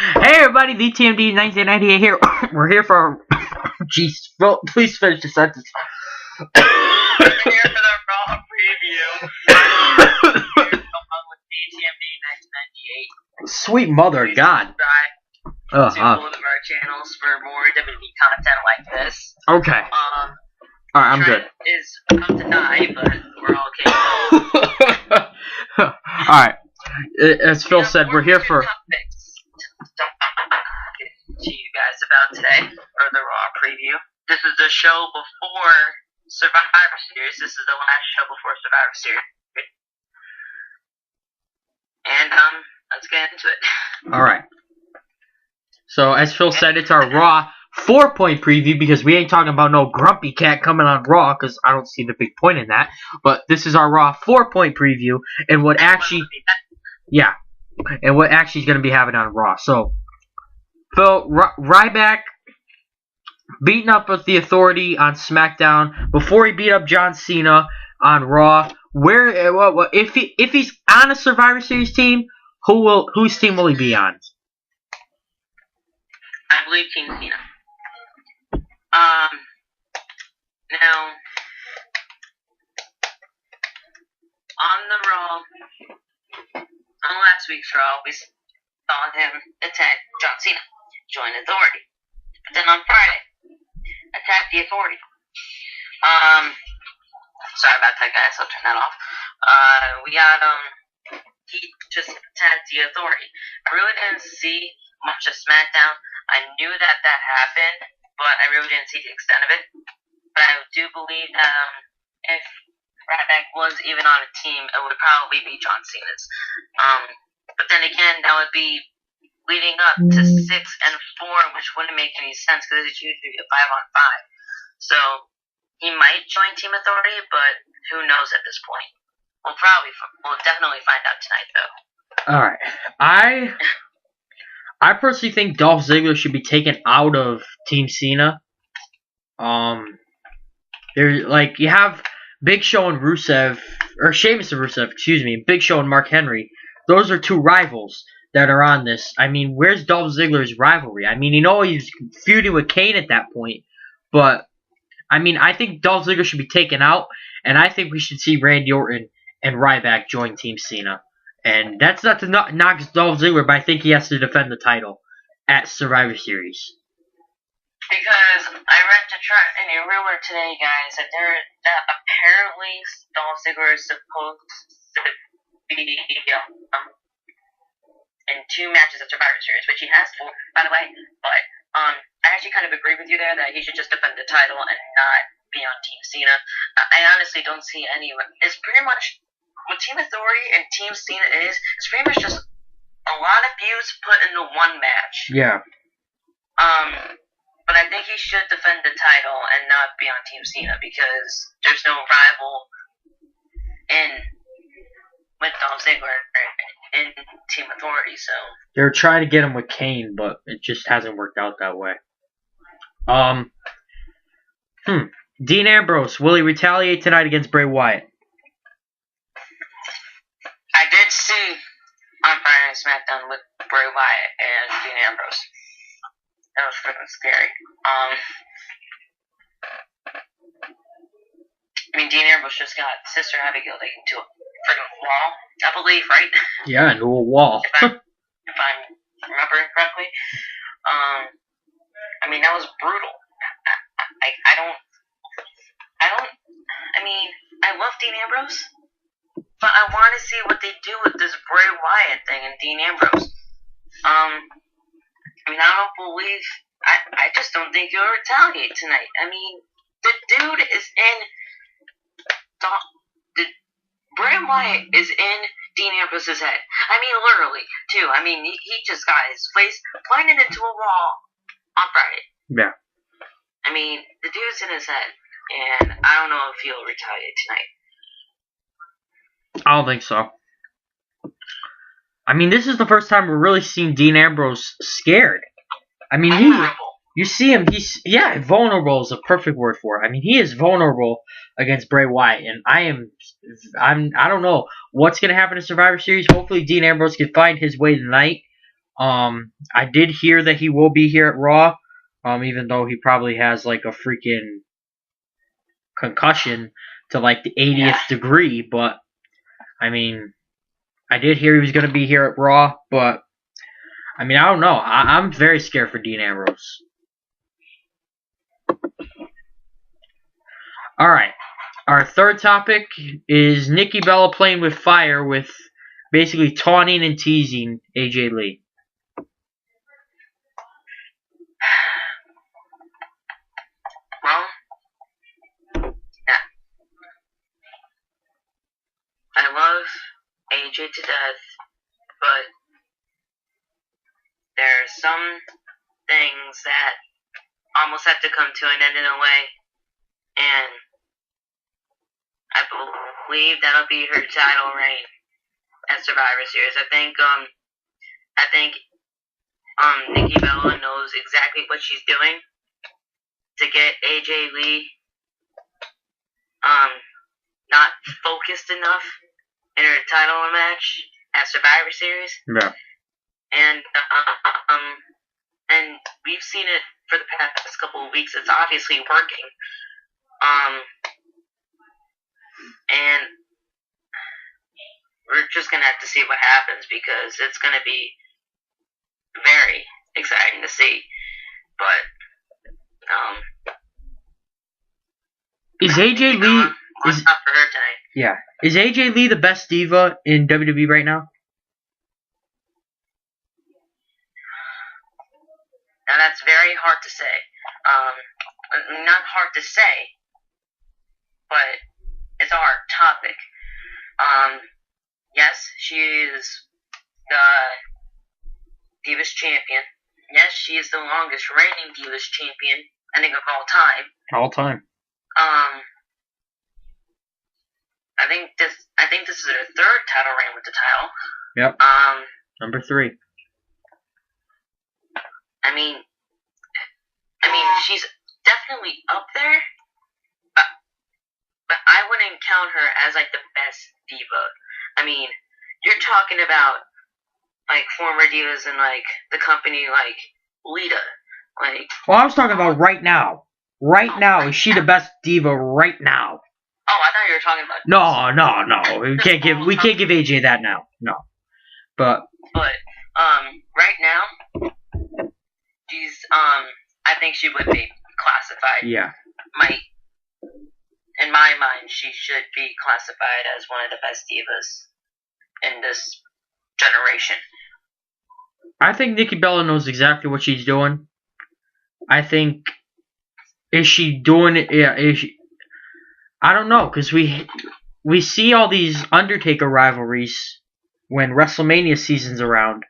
Hey everybody, VTMD 1998 here. We're here for. Jeez, Phil, please finish the sentence. We're here for the Raw preview. We're along with VTMD 1998. Sweet mother, Please God. subscribe to both of our channels for more WWE content like this. Okay. Alright, I'm good. Trent is about to die, but we're all okay. Alright. As Phil said, we're here for. To you guys about today, or the Raw preview. This is the show before Survivor Series. This is the last show before Survivor Series. And, let's get into it. Alright. So, as Phil said, it's our Raw 4-point preview because we ain't talking about no grumpy cat coming on Raw because I don't see the big point in that. But this is our Raw 4-point preview and what actually... Yeah. And what actually is going to be happening on Raw. So, Phil, Ryback beating up with the Authority on SmackDown before he beat up John Cena on Raw. If he's on a Survivor Series team, whose team will he be on? I believe Team Cena. Now, on the Raw, on last week's Raw, we saw him attack John Cena, join Authority. But then on Friday, attack the Authority. Sorry about that, guys. I'll turn that off. He just attacked the Authority. I really didn't see much of SmackDown. I knew that happened, but I really didn't see the extent of it. But I do believe if Ryback was even on a team, it would probably be John Cena's. But then again, that would be leading up to 6 and 4, which wouldn't make any sense because it's usually a 5-on-5. So he might join Team Authority, but who knows at this point? We'll definitely find out tonight, though. All right, I personally think Dolph Ziggler should be taken out of Team Cena. You have Big Show and Rusev, or Sheamus and Rusev, excuse me, Big Show and Mark Henry. Those are two rivals that are on this. I mean, where's Dolph Ziggler's rivalry? I mean, he's feuding with Kane at that point, but I mean, I think Dolph Ziggler should be taken out, and I think we should see Randy Orton and Ryback join Team Cena. And that's not to knock Dolph Ziggler, but I think he has to defend the title at Survivor Series. Because I read in a rumor today, guys, that apparently Dolph Ziggler is supposed to be in 2 matches at Survivor Series, which he has 4, by the way. But I actually kind of agree with you there that he should just defend the title and not be on Team Cena. I honestly don't see anyone. It's pretty much what Team Authority and Team Cena is. It's pretty much just a lot of feuds put into one match. Yeah. But I think he should defend the title and not be on Team Cena because there's no rival with Dolph Ziggler in Team Authority, so. They're trying to get him with Kane, but it just hasn't worked out that way. Dean Ambrose, will he retaliate tonight against Bray Wyatt? I did see on Friday Night SmackDown with Bray Wyatt and Dean Ambrose. That was freaking scary. I mean, Dean Ambrose just got Sister Abigail taken to a freaking wall, I believe, right? Yeah, into a wall. if I'm remembering correctly. I mean, that was brutal. I love Dean Ambrose, but I want to see what they do with this Bray Wyatt thing and Dean Ambrose. I just don't think he'll retaliate tonight. I mean, the dude is in. Bray Wyatt is in Dean Ambrose's head. I mean, literally, too. I mean, he just got his face pointed into a wall on Friday. Yeah. I mean, the dude's in his head, and I don't know if he'll retaliate tonight. I don't think so. I mean, this is the first time we're really seeing Dean Ambrose scared. I mean, you see him, vulnerable is a perfect word for it. I mean, he is vulnerable against Bray Wyatt, and I don't know what's going to happen in Survivor Series. Hopefully Dean Ambrose can find his way tonight, I did hear that he will be here at Raw, even though he probably has like a freaking concussion to like the 80th degree. But I mean, I did hear he was going to be here at Raw, but I mean, I don't know. I'm very scared for Dean Ambrose. All right. Our third topic is Nikki Bella playing with fire with basically taunting and teasing AJ Lee. Well, yeah. I love AJ to death, but there are some things that almost have to come to an end in a way, and I believe that'll be her title reign at Survivor Series. I think Nikki Bella knows exactly what she's doing to get AJ Lee not focused enough in her title match at Survivor Series. Yeah. And we've seen it for the past couple of weeks. It's obviously working. And we're just gonna have to see what happens because it's gonna be very exciting to see. But is AJ Lee is tough for her tonight? Yeah. Is AJ Lee the best diva in WWE right now? Now that's very hard to say. Not hard to say, but it's a hard topic. Yes, she is the Divas Champion. Yes, she is the longest reigning Divas Champion, I think, of all time. All time. I think this is her third title reign with the title. Yep. Number 3. I mean, she's definitely up there, but I wouldn't count her as like the best diva. I mean, you're talking about like former divas in like the company, like Lita, like. Well, I was talking about right now. Right now, is she the best diva right now? Oh, I thought you were talking about. No. We can't give AJ that now. No. But right now, she's I think she would be classified. Yeah. In my mind, she should be classified as one of the best divas in this generation. I think Nikki Bella knows exactly what she's doing. I think, is she doing it? Yeah, I don't know, because we see all these Undertaker rivalries when WrestleMania season's around,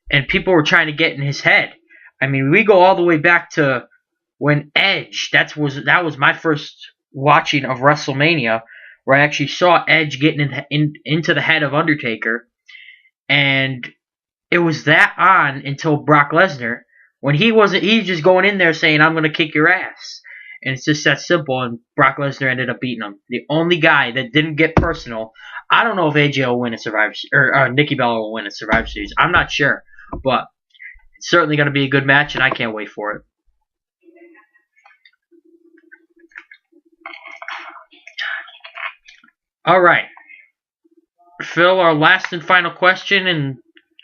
and people were trying to get in his head. I mean, we go all the way back to when Edge. That was my first watching of WrestleMania, where I actually saw Edge getting into the head of Undertaker, and it was that on until Brock Lesnar, when he was just going in there saying, "I'm gonna kick your ass," and it's just that simple. And Brock Lesnar ended up beating him. The only guy that didn't get personal. I don't know if AJ will win a Survivor or Nikki Bella will win a Survivor Series. I'm not sure, but it's certainly going to be a good match, and I can't wait for it. All right, Phil, our last and final question, and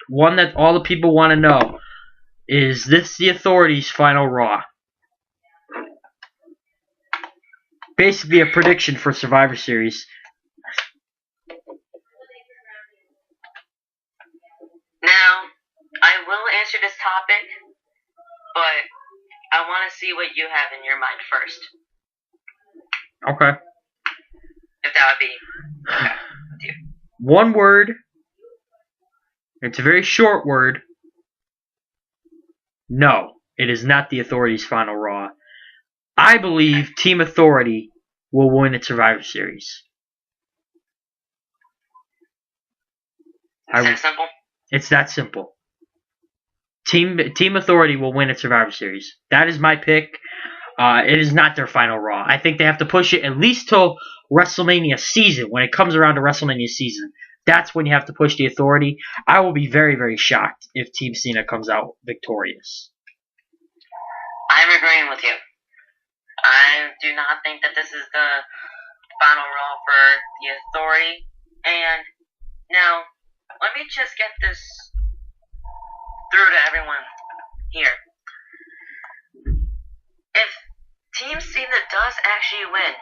one that all the people want to know: is this the Authority's final Raw? Basically, a prediction for Survivor Series. Now, I will answer this topic, but I want to see what you have in your mind first. Okay. If that would be okay with you. One word. It's a very short word. No, it is not the Authority's final Raw. I believe Team Authority will win at Survivor Series. Is that simple? It's that simple. Team Authority will win at Survivor Series. That is my pick. It is not their final Raw. I think they have to push it at least till WrestleMania season. When it comes around to WrestleMania season, That's when you have to push the Authority. I will be very, very shocked if Team Cena comes out victorious. I'm agreeing with you. I do not think that this is the final Raw for the Authority. And now, let me just get this through to everyone here. If Team Cena does actually win,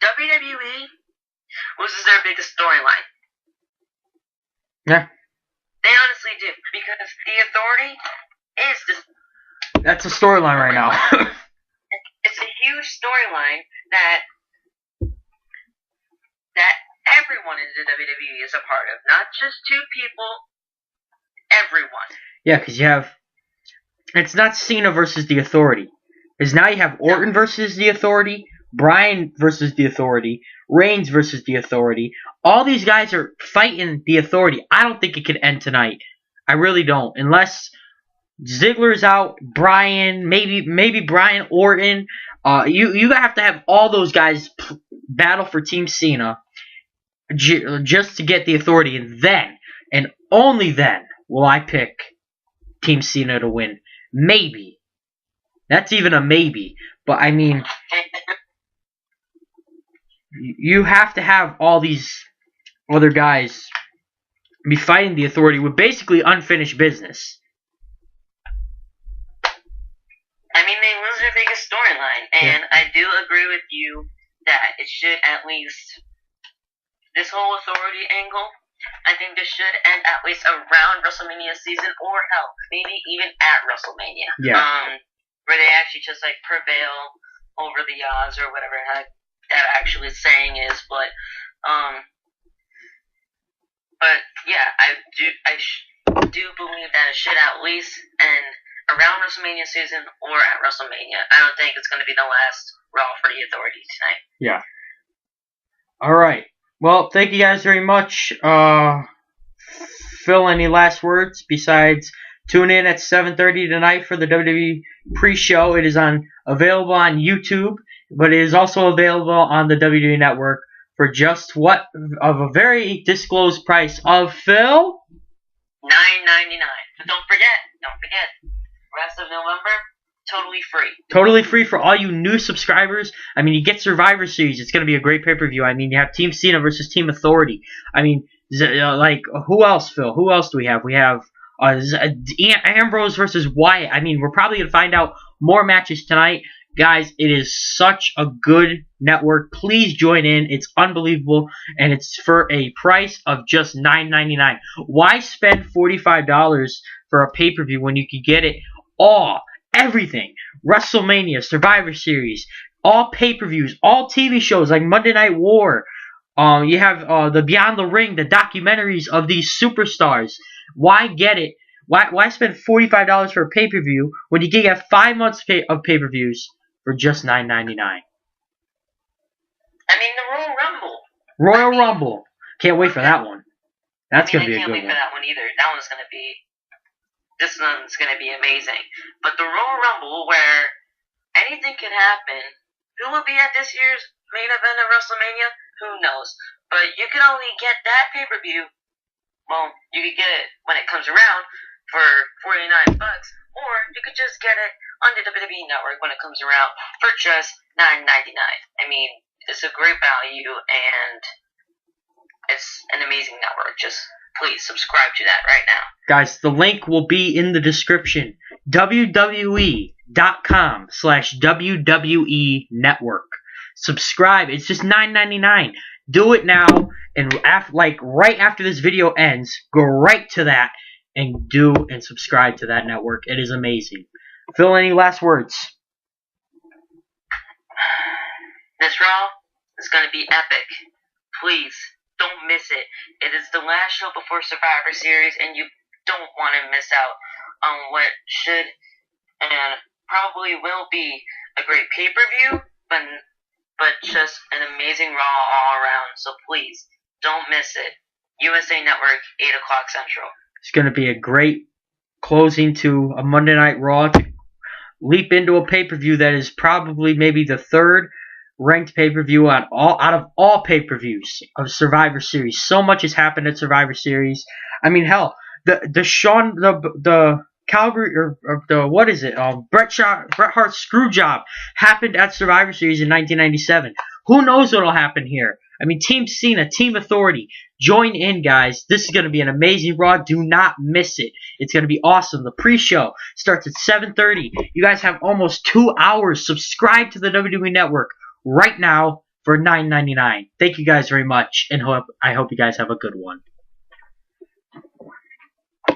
WWE loses their biggest storyline. Yeah. They honestly do. Because the Authority is this. That's a storyline right now. It's a huge storyline that everyone in the WWE is a part of. Not just two people, everyone. Yeah, because you have... It's not Cena versus the Authority. Because now you have Orton versus the Authority, Bryan versus the Authority, Reigns versus the Authority. All these guys are fighting the Authority. I don't think it could end tonight. I really don't. Unless Ziggler's out, Bryan, maybe Bryan, Orton. You have to have all those guys battle for Team Cena just to get the Authority. And then, and only then, will I pick Team Cena to win. Maybe. That's even a maybe. But, I mean, you have to have all these other guys be fighting the Authority with basically unfinished business. I mean, they lose their biggest storyline. And I do agree with you that it should at least... This whole Authority angle, I think this should end at least around WrestleMania season, or hell, maybe even at WrestleMania. Yeah. Where they actually just like prevail over the odds or whatever that actually saying is. But yeah, I do believe that it should at least end around WrestleMania season or at WrestleMania. I don't think it's going to be the last Raw for the Authority tonight. Yeah. All right. Well, thank you guys very much. Phil, any last words besides tune in at 7:30 tonight for the WWE pre-show? It is available on YouTube, but it is also available on the WWE Network for just of a very disclosed price of, Phil? $9.99. But don't forget, rest of November, totally free. Totally free for all you new subscribers. I mean, you get Survivor Series. It's going to be a great pay-per-view. I mean, you have Team Cena versus Team Authority. I mean, like, who else, Phil? Who else do we have? We have Ambrose versus Wyatt. I mean, we're probably going to find out more matches tonight. Guys, it is such a good network. Please join in. It's unbelievable, and it's for a price of just $9.99. Why spend $45 for a pay-per-view when you could get it all? Everything. WrestleMania, Survivor Series, all pay-per-views, all TV shows like Monday Night War. You have the Beyond the Ring, the documentaries of these superstars. Why get it? Why spend $45 for a pay-per-view when you can get 5 months of pay-per-views for just $9.99? I mean, the Royal Rumble. Royal Rumble. Can't wait for that one. That's going to be a good one. I can't wait for that one either. That one's going to be... This one's going to be amazing. But the Royal Rumble, where anything can happen, who will be at this year's main event of WrestleMania? Who knows? But you can only get that pay-per-view, well, you could get it when it comes around for $49, or you could just get it on the WWE Network when it comes around for just $9.99. I mean, it's a great value, and it's an amazing network. Just please subscribe to that right now. Guys, the link will be in the description. WWE.com/WWE Network. Subscribe. It's just $9.99. Do it now, and right after this video ends, go right to that and subscribe to that network. It is amazing. Phil, any last words? This Raw is going to be epic. Please, don't miss it. It is the last show before Survivor Series, and you don't want to miss out on what should and probably will be a great pay-per-view, but just an amazing Raw all around. So please, don't miss it. USA Network, 8 o'clock Central. It's going to be a great closing to a Monday Night Raw to leap into a pay-per-view that is probably maybe the third ranked pay-per-view out of all pay-per-views of Survivor Series. So much has happened at Survivor Series. I mean, hell, the Calgary or the what is it? Bret Hart's screw job happened at Survivor Series in 1997. Who knows what'll happen here? I mean, Team Cena, Team Authority, join in, guys. This is going to be an amazing Raw. Do not miss it. It's going to be awesome. The pre-show starts at 7:30. You guys have almost 2 hours. Subscribe to the WWE Network right now for $9.99. Thank you guys very much, and I hope you guys have a good one.